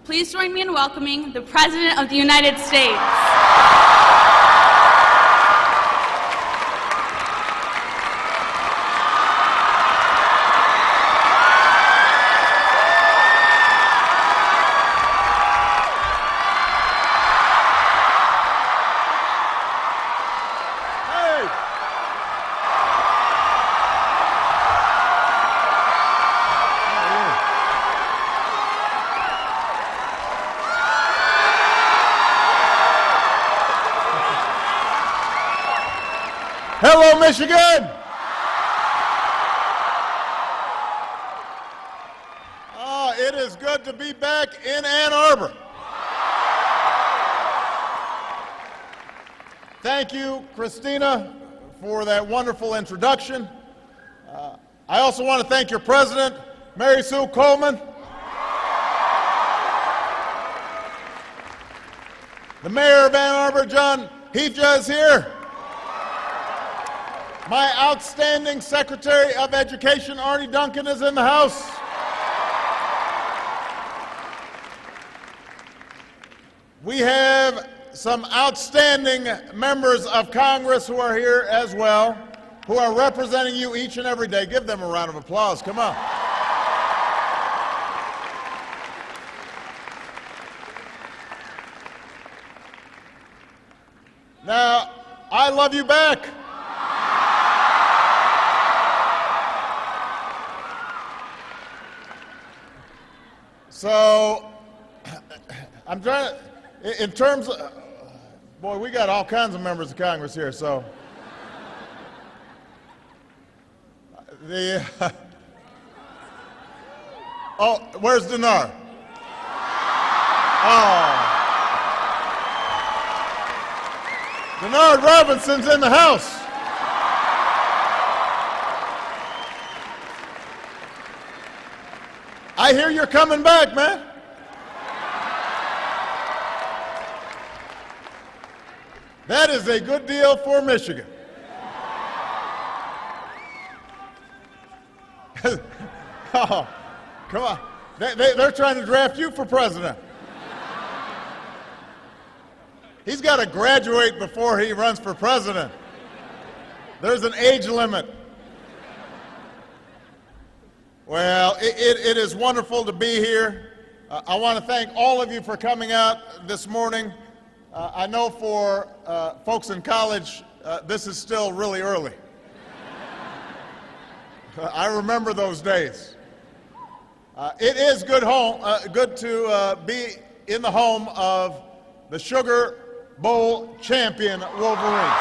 Please join me in welcoming the President of the United States. Hello, Michigan! Oh, it is good to be back in Ann Arbor. Thank you, Christina, for that wonderful introduction. I also want to thank your president, Mary Sue Coleman. The mayor of Ann Arbor, John Heefja, is here. My outstanding Secretary of Education, Arnie Duncan, is in the house. We have some outstanding members of Congress who are here as well, who are representing you each and every day. Give them a round of applause. Come on. Now, I love you back. So, I'm trying to, in terms of, boy, we got all kinds of members of Congress here, so. Oh, where's Dinar? Oh. Dinar Robinson's in the house. I hear you're coming back, man. That is a good deal for Michigan. Oh, come on. They're trying to draft you for president. He's got to graduate before he runs for president. There's an age limit. Well, it is wonderful to be here. I want to thank all of you for coming out this morning. I know for folks in college, this is still really early. I remember those days. It is good to be in the home of the Sugar Bowl champion Wolverines.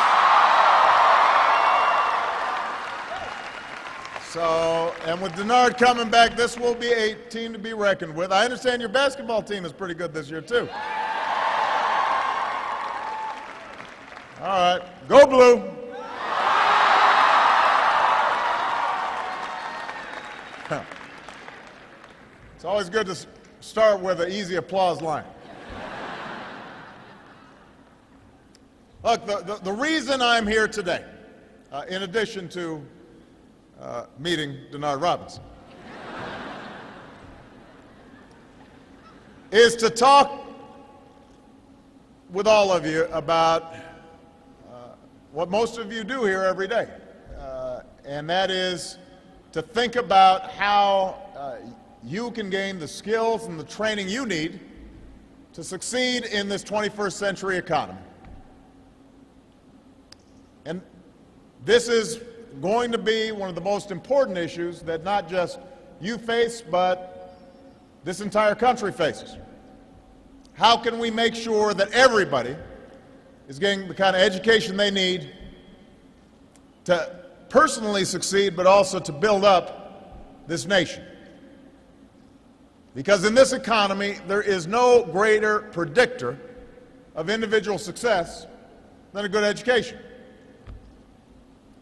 So, and with Denard coming back, this will be a team to be reckoned with. I understand your basketball team is pretty good this year, too. All right, go Blue. It's always good to start with an easy applause line. Look, the reason I'm here today, in addition to meeting Denard Robinson, is to talk with all of you about what most of you do here every day, and that is to think about how you can gain the skills and the training you need to succeed in this 21st century economy. And this is going to be one of the most important issues that not just you face, but this entire country faces. How can we make sure that everybody is getting the kind of education they need to personally succeed, but also to build up this nation? Because in this economy, there is no greater predictor of individual success than a good education.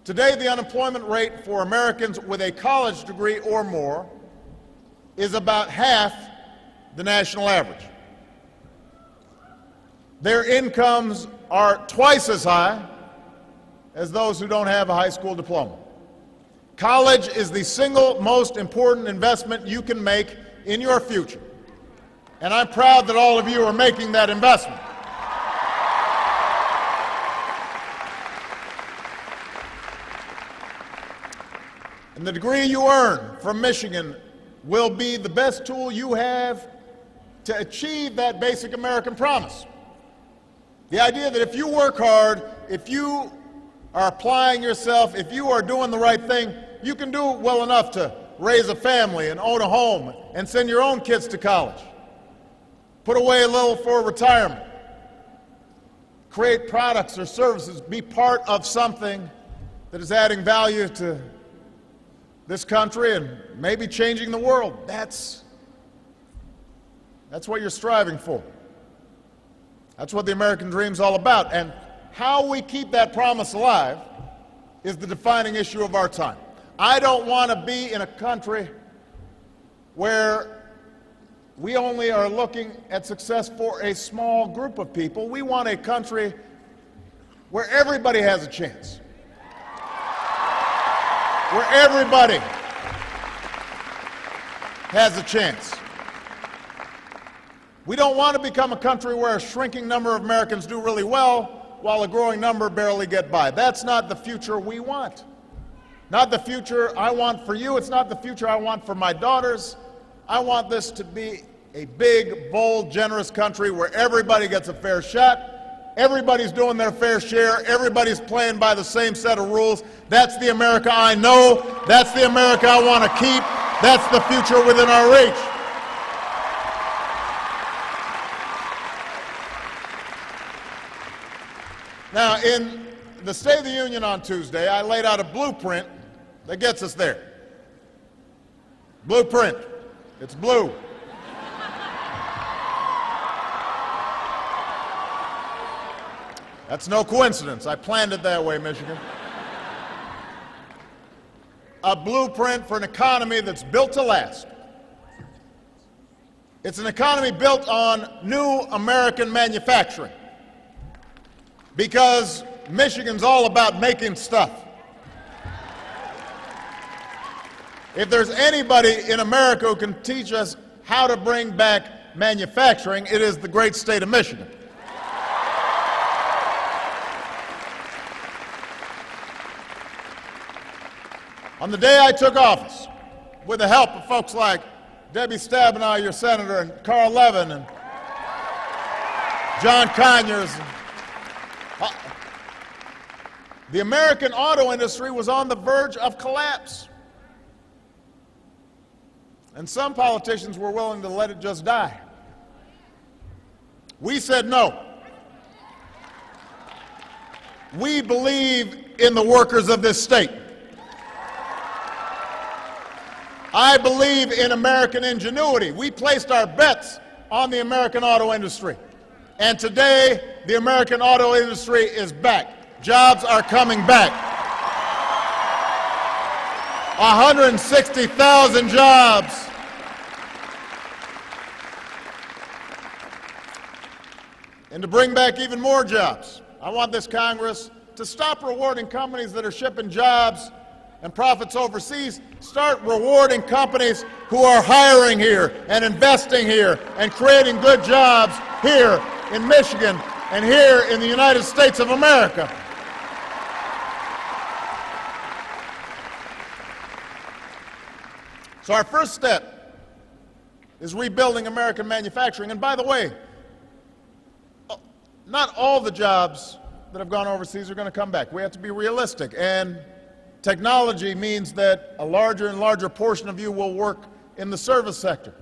Today, the unemployment rate for Americans with a college degree or more is about half the national average. Their incomes are twice as high as those who don't have a high school diploma. College is the single most important investment you can make in your future. And I'm proud that all of you are making that investment. And the degree you earn from Michigan will be the best tool you have to achieve that basic American promise. The idea that if you work hard, if you are applying yourself, if you are doing the right thing, you can do it well enough to raise a family and own a home and send your own kids to college. Put away a little for retirement. Create products or services, be part of something that is adding value to this country and maybe changing the world. That's what you're striving for. That's what the American dream is all about. And how we keep that promise alive is the defining issue of our time. I don't want to be in a country where we only are looking at success for a small group of people. We want a country where everybody has a chance. Where everybody has a chance. We don't want to become a country where a shrinking number of Americans do really well while a growing number barely get by. That's not the future we want. Not the future I want for you. It's not the future I want for my daughters. I want this to be a big, bold, generous country where everybody gets a fair shot. Everybody's doing their fair share. Everybody's playing by the same set of rules. That's the America I know. That's the America I want to keep. That's the future within our reach. Now, in the State of the Union on Tuesday, I laid out a blueprint that gets us there. Blueprint. It's blue. That's no coincidence. I planned it that way, Michigan. A blueprint for an economy that's built to last. It's an economy built on new American manufacturing. Because Michigan's all about making stuff. If there's anybody in America who can teach us how to bring back manufacturing, it is the great state of Michigan. On the day I took office, with the help of folks like Debbie Stabenow, your senator, and Carl Levin, and John Conyers, the American auto industry was on the verge of collapse. And some politicians were willing to let it just die. We said no. We believe in the workers of this state. I believe in American ingenuity. We placed our bets on the American auto industry. And today, the American auto industry is back. Jobs are coming back. 160,000 jobs. And to bring back even more jobs, I want this Congress to stop rewarding companies that are shipping jobs and profits overseas. Start rewarding companies who are hiring here and investing here and creating good jobs here in Michigan and here in the United States of America. So our first step is rebuilding American manufacturing. And by the way, not all the jobs that have gone overseas are going to come back. We have to be realistic. And technology means that a larger and larger portion of you will work in the service sector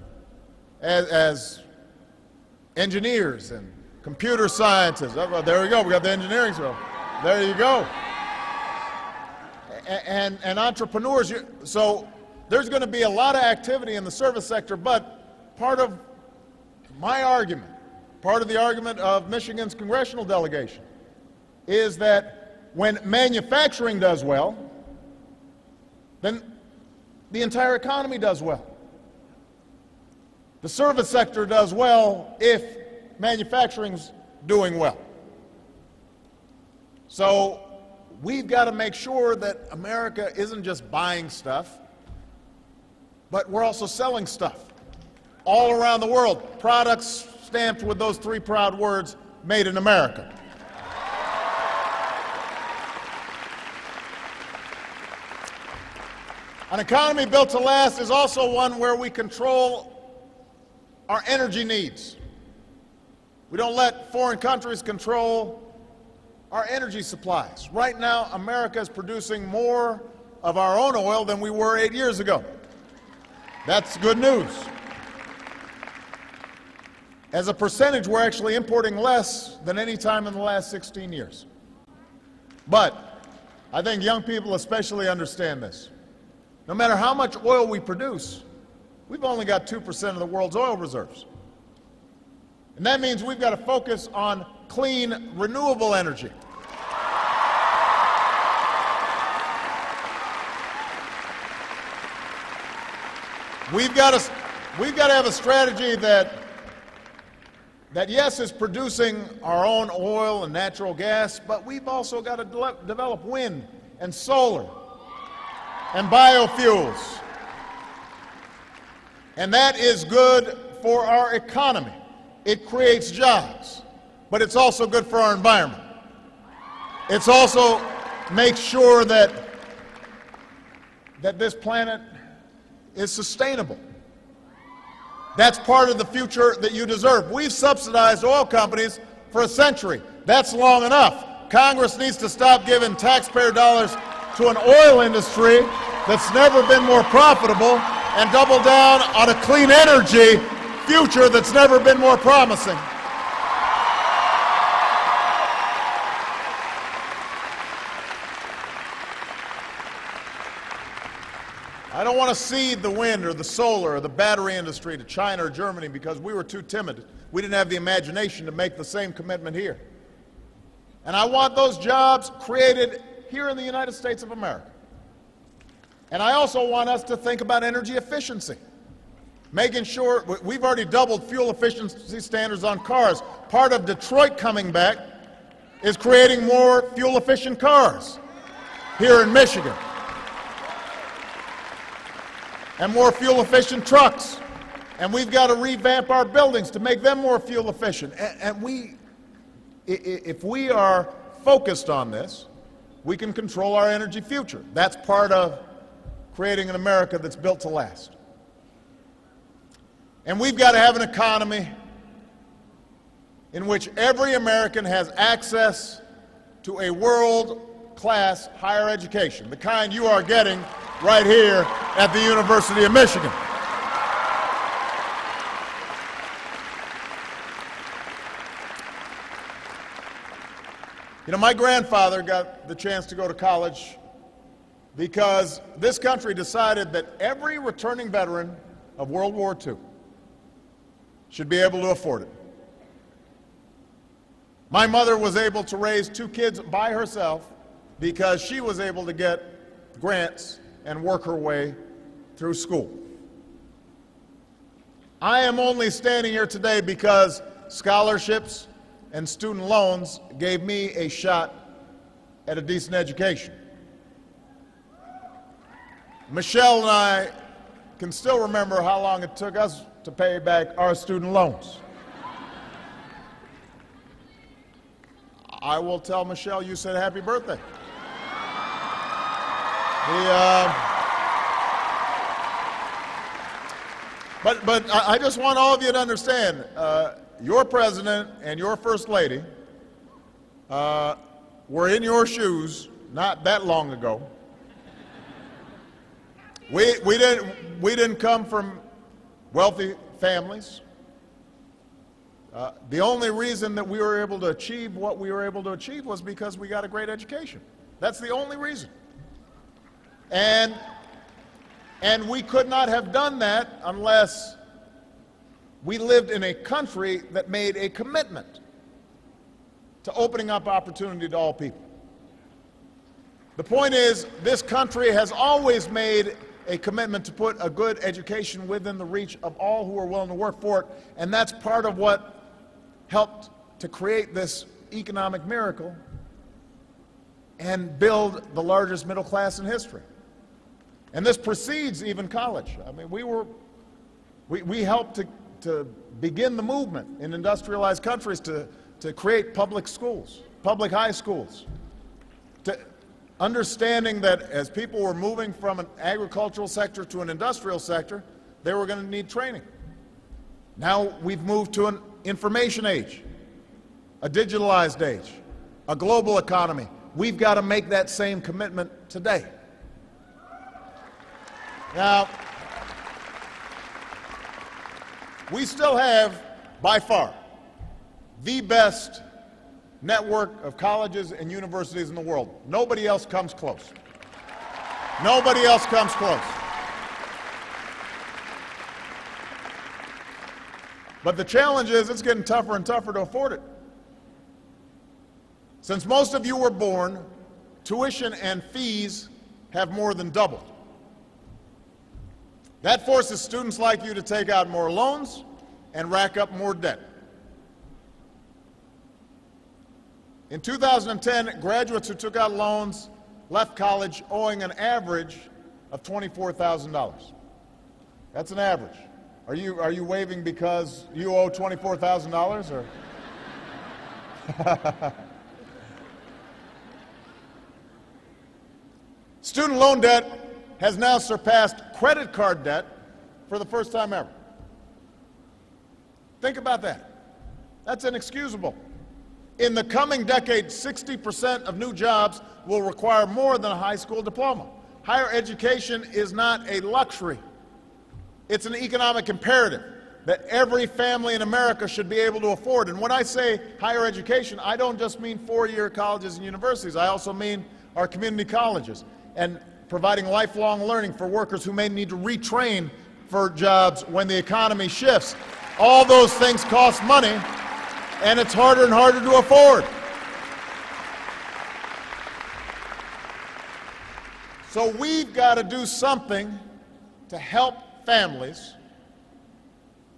as engineers and computer scientists. Oh, there we go. We got the engineering show. There you go. And entrepreneurs. So there's going to be a lot of activity in the service sector, but part of my argument, part of the argument of Michigan's congressional delegation, is that when manufacturing does well, then the entire economy does well. The service sector does well if manufacturing's doing well. So we've got to make sure that America isn't just buying stuff, but we're also selling stuff. all around the world, products stamped with those three proud words, made in America. An economy built to last is also one where we control our energy needs. We don't let foreign countries control our energy supplies. Right now, America is producing more of our own oil than we were 8 years ago. That's good news. As a percentage, we're actually importing less than any time in the last 16 years. But I think young people especially understand this. No matter how much oil we produce, we've only got 2% of the world's oil reserves. And that means we've got to focus on clean, renewable energy. We've got to have a strategy that yes, is producing our own oil and natural gas, but we've also got to develop wind and solar and biofuels. And that is good for our economy. It creates jobs, but it's also good for our environment. It's also makes sure that this planet is sustainable. That's part of the future that you deserve. We've subsidized oil companies for a century. That's long enough. Congress needs to stop giving taxpayer dollars to an oil industry that's never been more profitable and double down on a clean energy future that's never been more promising. I don't want to cede the wind or the solar or the battery industry to China or Germany because we were too timid. We didn't have the imagination to make the same commitment here. And I want those jobs created here in the United States of America. And I also want us to think about energy efficiency. Making sure, we've already doubled fuel efficiency standards on cars. Part of Detroit coming back is creating more fuel efficient cars here in Michigan. And more fuel efficient trucks. And we've got to revamp our buildings to make them more fuel efficient. And if we are focused on this, we can control our energy future. That's part of creating an America that's built to last. And we've got to have an economy in which every American has access to a world-class higher education, the kind you are getting right here at the University of Michigan. You know, my grandfather got the chance to go to college because this country decided that every returning veteran of World War II should be able to afford it. My mother was able to raise 2 kids by herself because she was able to get grants and work her way through school. I am only standing here today because scholarships and student loans gave me a shot at a decent education. Michelle and I can still remember how long it took us to pay back our student loans. I will tell Michelle you said happy birthday. But I just want all of you to understand, your president and your first lady were in your shoes not that long ago. We didn't come from wealthy families. The only reason that we were able to achieve what we were able to achieve was because we got a great education. That's the only reason. And we could not have done that unless we lived in a country that made a commitment to opening up opportunity to all people. The point is, this country has always made a commitment to put a good education within the reach of all who are willing to work for it, and that's part of what helped to create this economic miracle and build the largest middle class in history. And this precedes even college. I mean, we were We helped to begin the movement in industrialized countries to create public schools, public high schools, understanding that as people were moving from an agricultural sector to an industrial sector, they were going to need training. Now we've moved to an information age, a digitalized age, a global economy. We've got to make that same commitment today. Now, we still have, by far, the best network of colleges and universities in the world. Nobody else comes close. Nobody else comes close. But the challenge is it's getting tougher and tougher to afford it. Since most of you were born, tuition and fees have more than doubled. That forces students like you to take out more loans and rack up more debt. In 2010, graduates who took out loans left college owing an average of $24,000. That's an average. Are you waving because you owe $24,000 or? Student loan debt has now surpassed credit card debt for the first time ever. Think about that. That's inexcusable. In the coming decade, 60% of new jobs will require more than a high school diploma. Higher education is not a luxury. It's an economic imperative that every family in America should be able to afford. And when I say higher education, I don't just mean four-year colleges and universities. I also mean our community colleges and providing lifelong learning for workers who may need to retrain for jobs when the economy shifts. All those things cost money, and it's harder and harder to afford. So we've got to do something to help families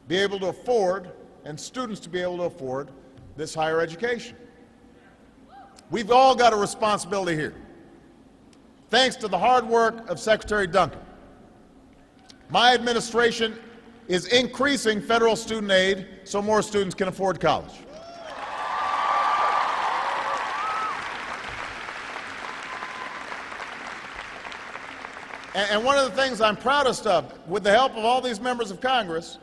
be able to afford, and students to be able to afford, this higher education. We've all got a responsibility here. Thanks to the hard work of Secretary Duncan, my administration is increasing federal student aid so more students can afford college. And one of the things I'm proudest of, with the help of all these members of Congress,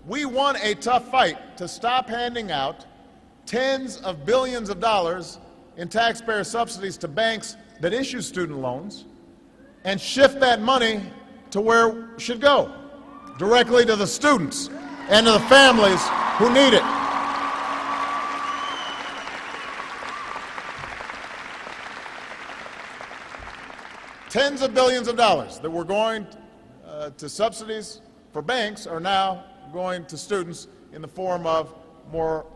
we won a tough fight to stop handing out tens of billions of dollars in taxpayer subsidies to banks that issue student loans and shift that money to where it should go, directly to the students and to the families who need it. Tens of billions of dollars that were going to subsidies for banks are now going to students in the form of more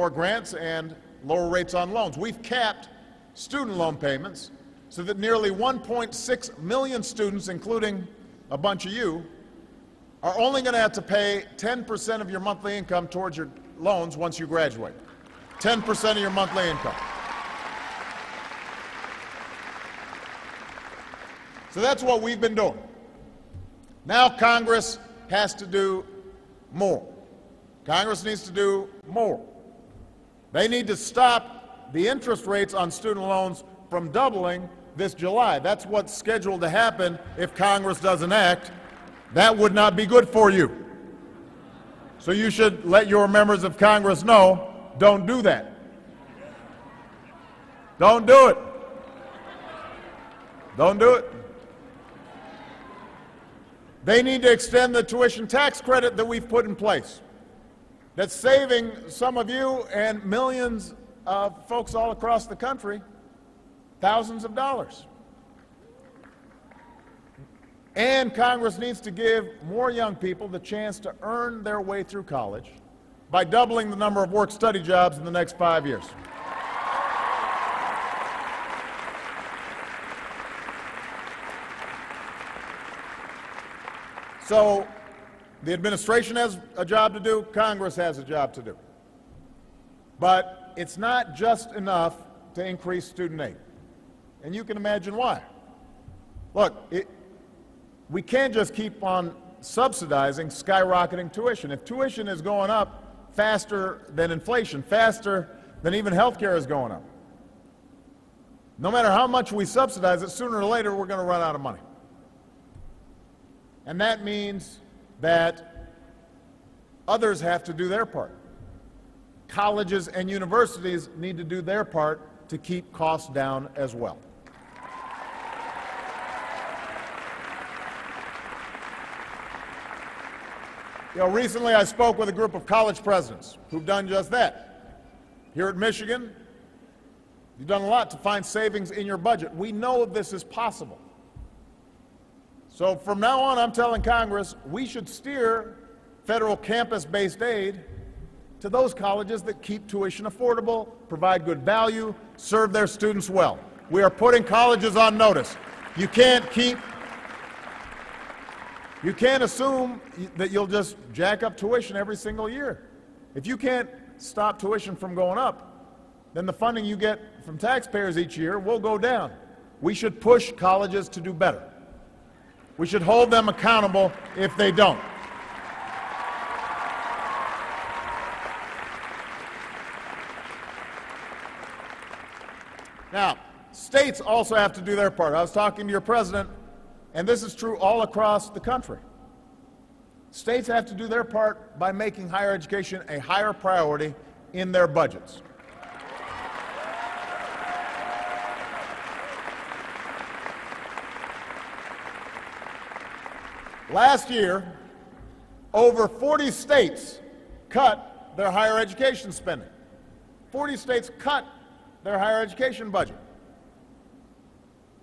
grants and lower rates on loans. We've capped student loan payments so that nearly 1.6 million students, including a bunch of you, are only going to have to pay 10% of your monthly income towards your loans once you graduate. 10% of your monthly income. So that's what we've been doing. Now Congress has to do more. Congress needs to do more. They need to stop the interest rates on student loans from doubling this July. That's what's scheduled to happen if Congress doesn't act. That would not be good for you. So you should let your members of Congress know, don't do that. Don't do it. Don't do it. They need to extend the tuition tax credit that we've put in place. That's saving some of you and millions of folks all across the country thousands of dollars. And Congress needs to give more young people the chance to earn their way through college by doubling the number of work-study jobs in the next 5 years. So the administration has a job to do, Congress has a job to do. But it's not just enough to increase student aid. And you can imagine why. Look, we can't just keep on subsidizing skyrocketing tuition. If tuition is going up faster than inflation, faster than even health care is going up, no matter how much we subsidize it, sooner or later we're going to run out of money. And that means that others have to do their part. Colleges and universities need to do their part to keep costs down as well. You know, recently I spoke with a group of college presidents who've done just that. Here at Michigan, you've done a lot to find savings in your budget. We know this is possible. So from now on, I'm telling Congress we should steer federal campus-based aid to those colleges that keep tuition affordable, provide good value, serve their students well. We are putting colleges on notice. You can't assume that you'll just jack up tuition every single year. If you can't stop tuition from going up, then the funding you get from taxpayers each year will go down. We should push colleges to do better. We should hold them accountable if they don't. Now, states also have to do their part. I was talking to your president, and this is true all across the country. States have to do their part by making higher education a higher priority in their budgets. Last year, over 40 states cut their higher education spending. 40 states cut their higher education budget.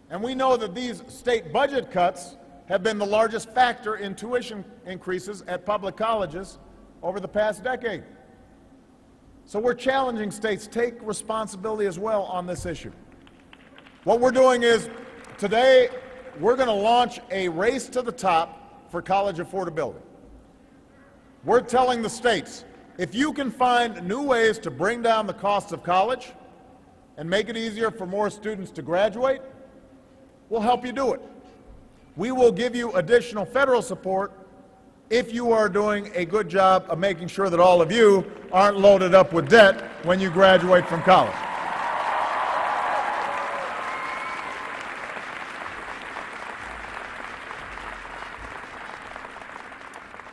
And we know that these state budget cuts have been the largest factor in tuition increases at public colleges over the past decade. So we're challenging states to take responsibility as well on this issue. What we're doing is, today, we're going to launch a race to the top for college affordability. We're telling the states, if you can find new ways to bring down the costs of college and make it easier for more students to graduate, we'll help you do it. We will give you additional federal support if you are doing a good job of making sure that all of you aren't loaded up with debt when you graduate from college.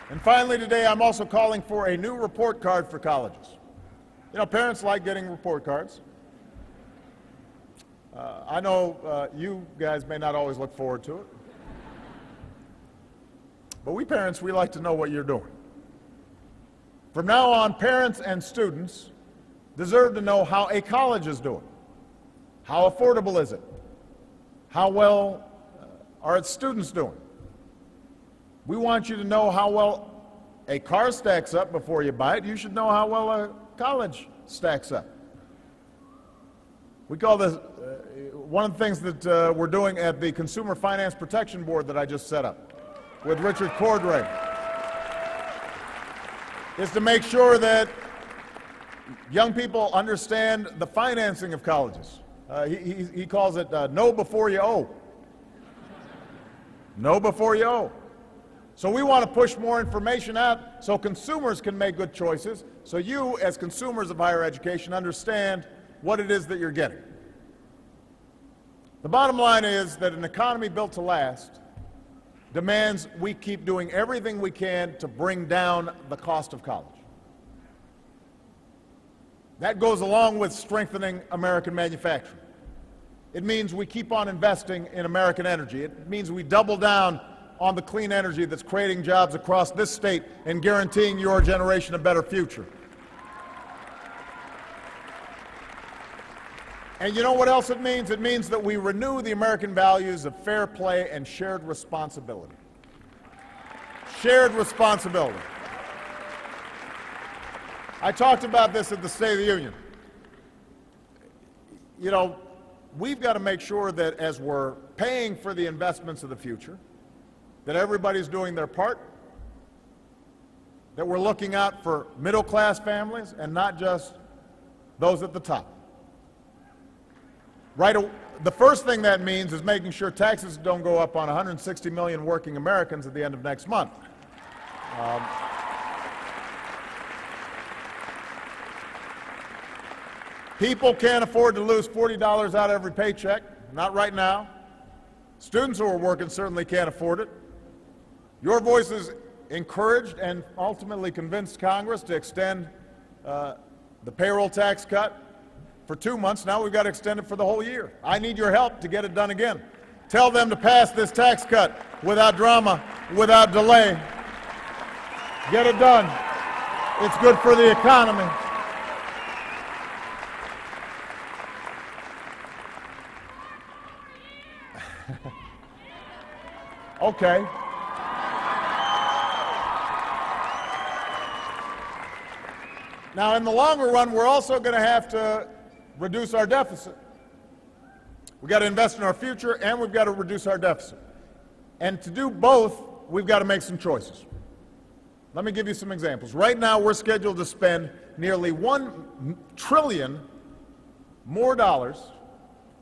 And finally today, I'm also calling for a new report card for colleges. You know, parents like getting report cards. I know you guys may not always look forward to it. But we parents, we like to know what you're doing. From now on, parents and students deserve to know how a college is doing. How affordable is it? How well are its students doing? We want you to know how well a car stacks up before you buy it. You should know how well a college stacks up. We call this, one of the things that we're doing at the Consumer Finance Protection Board that I just set up with Richard Cordray is to make sure that young people understand the financing of colleges. He calls it know before you owe. Know before you owe. So we want to push more information out so consumers can make good choices, so you as consumers of higher education understand what it is that you're getting. The bottom line is that an economy built to last demands we keep doing everything we can to bring down the cost of college. That goes along with strengthening American manufacturing. It means we keep on investing in American energy. It means we double down on the clean energy that's creating jobs across this state and guaranteeing your generation a better future. And you know what else it means? It means that we renew the American values of fair play and shared responsibility. Shared responsibility. I talked about this at the State of the Union. You know, we've got to make sure that as we're paying for the investments of the future, that everybody's doing their part, that we're looking out for middle-class families and not just those at the top. Right, the first thing that means is making sure taxes don't go up on 160 million working Americans at the end of next month. People can't afford to lose $40 out of every paycheck, not right now. Students who are working certainly can't afford it. Your voices encouraged and ultimately convinced Congress to extend the payroll tax cut for 2 months. Now we've got to extend it for the whole year. I need your help to get it done again. Tell them to pass this tax cut without drama, without delay. Get it done. It's good for the economy. Okay. Now, in the longer run, we're also going to have to reduce our deficit. We've got to invest in our future, and we've got to reduce our deficit. And to do both, we've got to make some choices. Let me give you some examples. Right now, we're scheduled to spend nearly $1 trillion more dollars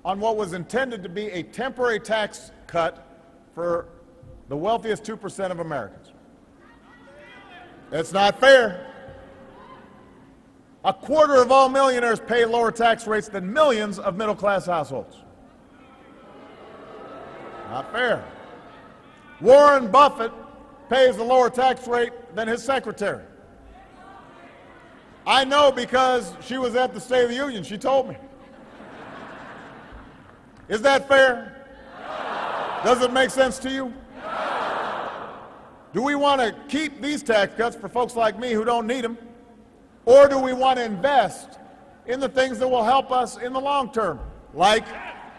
on what was intended to be a temporary tax cut for the wealthiest 2% of Americans. It's not fair. A quarter of all millionaires pay lower tax rates than millions of middle-class households. Not fair. Warren Buffett pays a lower tax rate than his secretary. I know because she was at the State of the Union. She told me. Is that fair? Does it make sense to you? Do we want to keep these tax cuts for folks like me who don't need them? Or do we want to invest in the things that will help us in the long term, like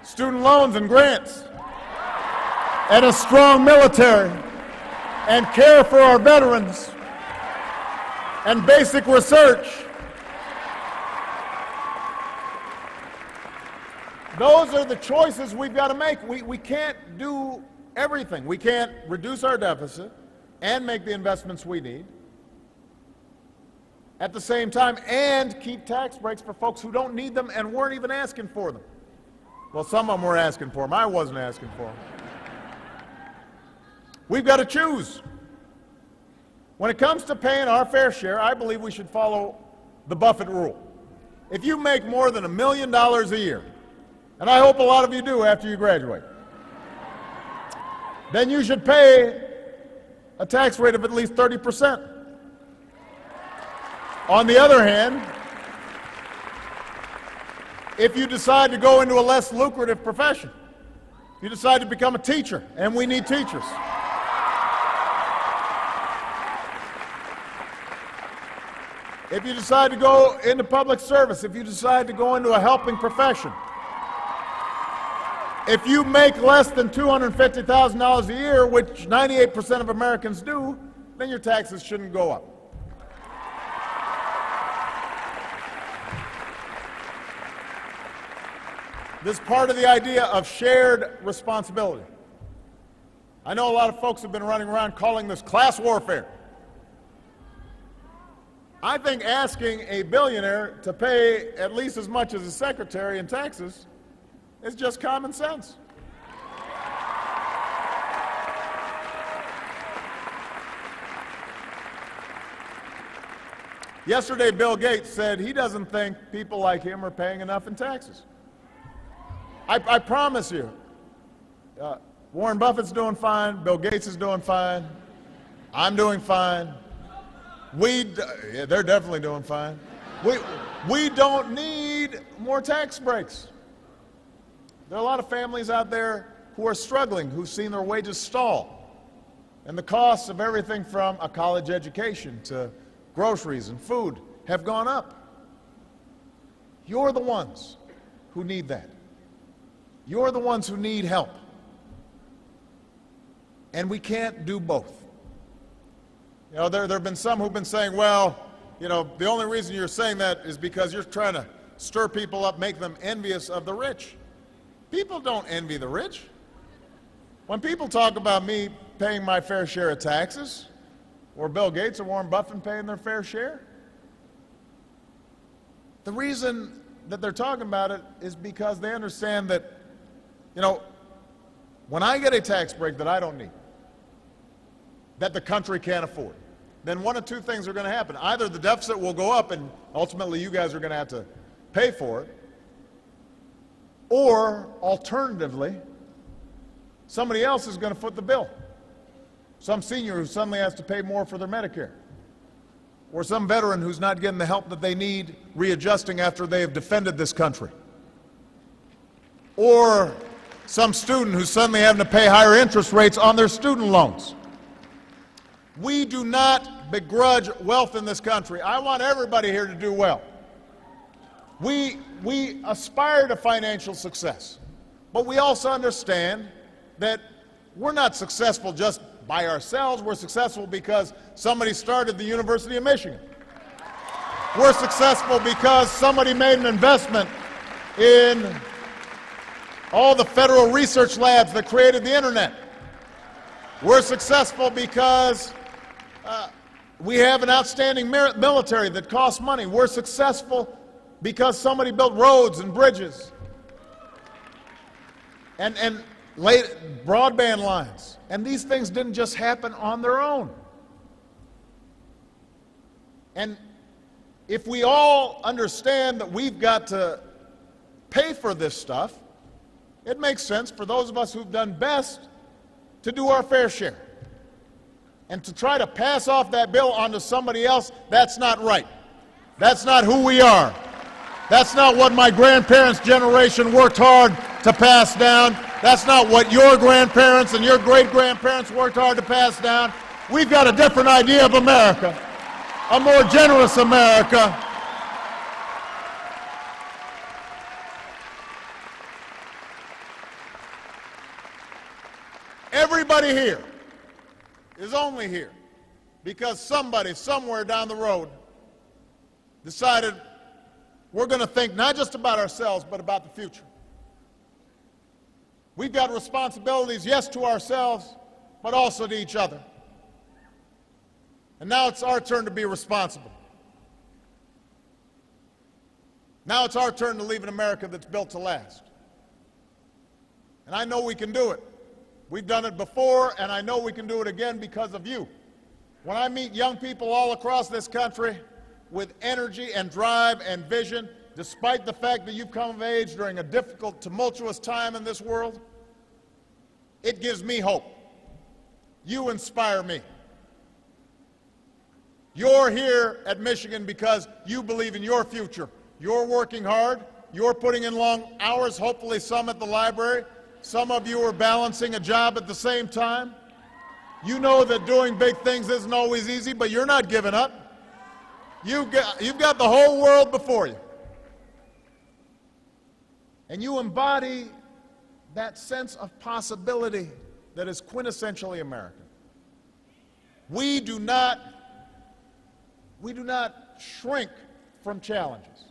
student loans and grants, and a strong military, and care for our veterans, and basic research? Those are the choices we've got to make. We can't do everything. We can't reduce our deficit and make the investments we need at the same time and keep tax breaks for folks who don't need them and weren't even asking for them. Well, some of them were asking for them. I wasn't asking for them. We've got to choose. When it comes to paying our fair share, I believe we should follow the Buffett rule. If you make more than $1 million a year, and I hope a lot of you do after you graduate, then you should pay a tax rate of at least 30%. On the other hand, if you decide to go into a less lucrative profession, you decide to become a teacher, and we need teachers. If you decide to go into public service, if you decide to go into a helping profession, if you make less than $250,000 a year, which 98% of Americans do, then your taxes shouldn't go up. This is part of the idea of shared responsibility. I know a lot of folks have been running around calling this class warfare. I think asking a billionaire to pay at least as much as a secretary in taxes is just common sense. Yesterday, Bill Gates said he doesn't think people like him are paying enough in taxes. I promise you, Warren Buffett's doing fine, Bill Gates is doing fine, I'm doing fine. They're definitely doing fine. We don't need more tax breaks. There are a lot of families out there who are struggling, who've seen their wages stall, and the costs of everything from a college education to groceries and food have gone up. You're the ones who need that. You're the ones who need help. And we can't do both. You know, there have been some who've been saying, well, you know, the only reason you're saying that is because you're trying to stir people up, make them envious of the rich. People don't envy the rich. When people talk about me paying my fair share of taxes, or Bill Gates or Warren Buffett paying their fair share, the reason that they're talking about it is because they understand that, you know, when I get a tax break that I don't need, that the country can't afford, then one of two things are going to happen. Either the deficit will go up and ultimately you guys are going to have to pay for it, or alternatively, somebody else is going to foot the bill. Some senior who suddenly has to pay more for their Medicare, or some veteran who's not getting the help that they need readjusting after they have defended this country, or some student who's suddenly having to pay higher interest rates on their student loans. We do not begrudge wealth in this country. I want everybody here to do well. We aspire to financial success, but we also understand that we're not successful just by ourselves. We're successful because somebody started the University of Michigan. We're successful because somebody made an investment in all the federal research labs that created the internet. We're successful because we have an outstanding military that costs money. We're successful because somebody built roads and bridges and laid broadband lines. And these things didn't just happen on their own. And if we all understand that we've got to pay for this stuff, it makes sense for those of us who've done best to do our fair share. And to try to pass off that bill onto somebody else, that's not right. That's not who we are. That's not what my grandparents' generation worked hard to pass down. That's not what your grandparents and your great-grandparents worked hard to pass down. We've got a different idea of America, a more generous America. Everybody here is only here because somebody somewhere down the road decided we're going to think not just about ourselves but about the future. We've got responsibilities, yes, to ourselves, but also to each other. And now it's our turn to be responsible. Now it's our turn to leave an America that's built to last. And I know we can do it. We've done it before, and I know we can do it again because of you. When I meet young people all across this country with energy and drive and vision, despite the fact that you've come of age during a difficult, tumultuous time in this world, it gives me hope. You inspire me. You're here at Michigan because you believe in your future. You're working hard. You're putting in long hours, hopefully some at the library. Some of you are balancing a job at the same time. You know that doing big things isn't always easy, but you're not giving up. You've got the whole world before you. And you embody that sense of possibility that is quintessentially American. We do not shrink from challenges.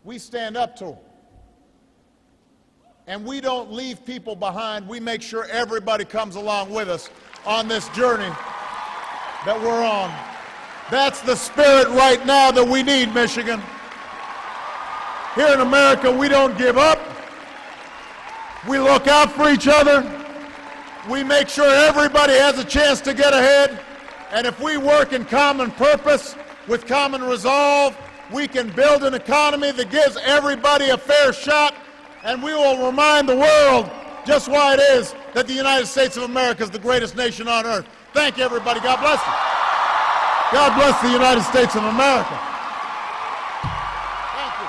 We stand up to them. And we don't leave people behind. We make sure everybody comes along with us on this journey that we're on. That's the spirit right now that we need, Michigan. Here in America, we don't give up. We look out for each other. We make sure everybody has a chance to get ahead. And if we work in common purpose, with common resolve, we can build an economy that gives everybody a fair shot. And we will remind the world just why it is that the United States of America is the greatest nation on earth. Thank you, everybody. God bless you. God bless the United States of America. Thank you.